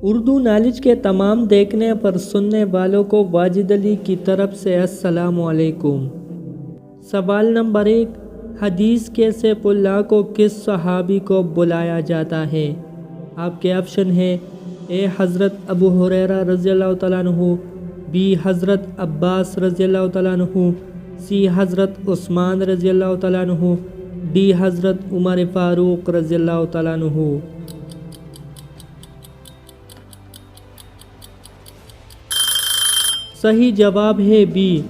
Urdu knowledge کے تمام دیکھنے پر سننے والوں کو واجد علی کی طرف سے السلام علیکم۔ سوال نمبر 1، حدیث کے سیف اللہ کو کس صحابی کو بلایا جاتا ہے؟ آپ کے آپشن ہے: اے حضرت ابو ہریرہ رضی اللہ تعالیٰ عنہ، بی حضرت عباس رضی اللہ تعالیٰ عنہ، سی حضرت عثمان رضی اللہ تعالیٰ عنہ، ڈی حضرت عمر فاروق رضی اللہ تعالیٰ عنہ۔ صحیح جواب ہے بی،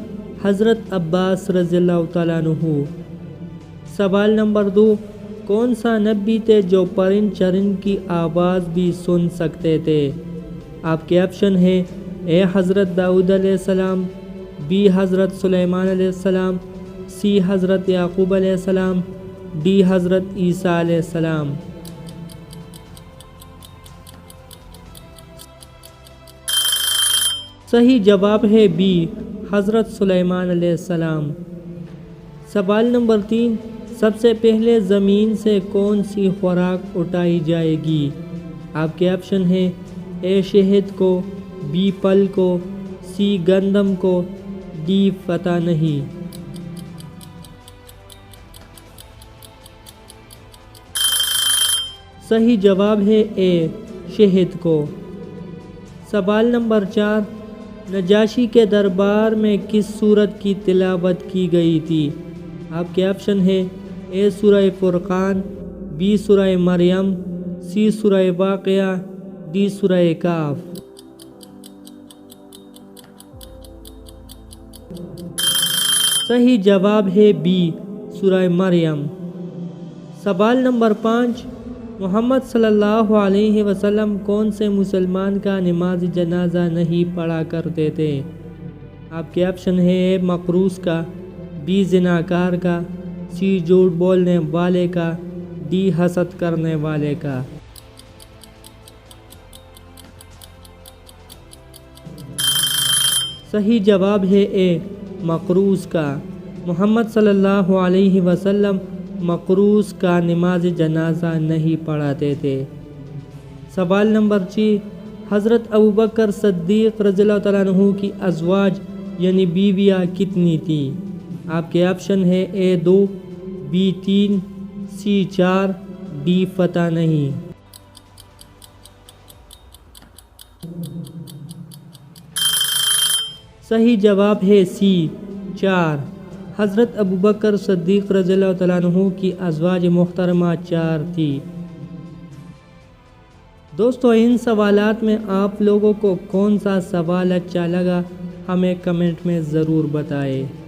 حضرت عباس رضی اللہ تعالیٰ عنہ۔ سوال نمبر 2، کون سا نبی تھے جو پرند چرند کی آواز بھی سن سکتے تھے؟ آپ کے آپشن ہے: اے حضرت داؤد علیہ السلام، بی حضرت سلیمان علیہ السلام، سی حضرت یعقوب علیہ السلام، ڈی حضرت عیسیٰ علیہ السلام۔ صحیح جواب ہے بی، حضرت سلیمان علیہ السلام۔ سوال نمبر 3، سب سے پہلے زمین سے کون سی خوراک اٹھائی جائے گی؟ آپ کے آپشن ہیں: اے شہد کو، بی پھل کو، سی گندم کو، ڈی پتہ نہیں۔ صحیح جواب ہے اے، شہد کو۔ سوال نمبر 4، نجاشی کے دربار میں کس سورت کی تلاوت کی گئی تھی؟ آپ کے آپشن ہے: اے سورہ فرقان، بی سورہ مریم، سی سورہ واقعہ، ڈی سورہ کہف۔ صحیح جواب ہے بی، سورہ مریم۔ سوال نمبر 5، محمد صلی اللہ علیہ وسلم کون سے مسلمان کا نماز جنازہ نہیں پڑھا کرتے تھے؟ آپ کے آپشن ہے: اے مقروض کا، بی زناکار کا، سی جھوٹ بولنے والے کا، ڈی حسد کرنے والے کا۔ صحیح جواب ہے اے، مقروض کا۔ محمد صلی اللہ علیہ وسلم مقروض کا نماز جنازہ نہیں پڑھاتے تھے۔ سوال نمبر 6، حضرت ابوبکر صدیق رضی اللہ تعالیٰ عنہ کی ازواج یعنی بیویاں کتنی تھیں؟ آپ کے آپشن ہے: اے 2، بی 3، سی 4، ڈی پتہ نہیں۔ صحیح جواب ہے سی، 4۔ حضرت ابوبکر صدیق رضی اللہ تعالیٰ عنہ کی ازواج محترمہ 4 تھی۔ دوستو، ان سوالات میں آپ لوگوں کو کون سا سوال اچھا لگا ہمیں کمنٹ میں ضرور بتائیں۔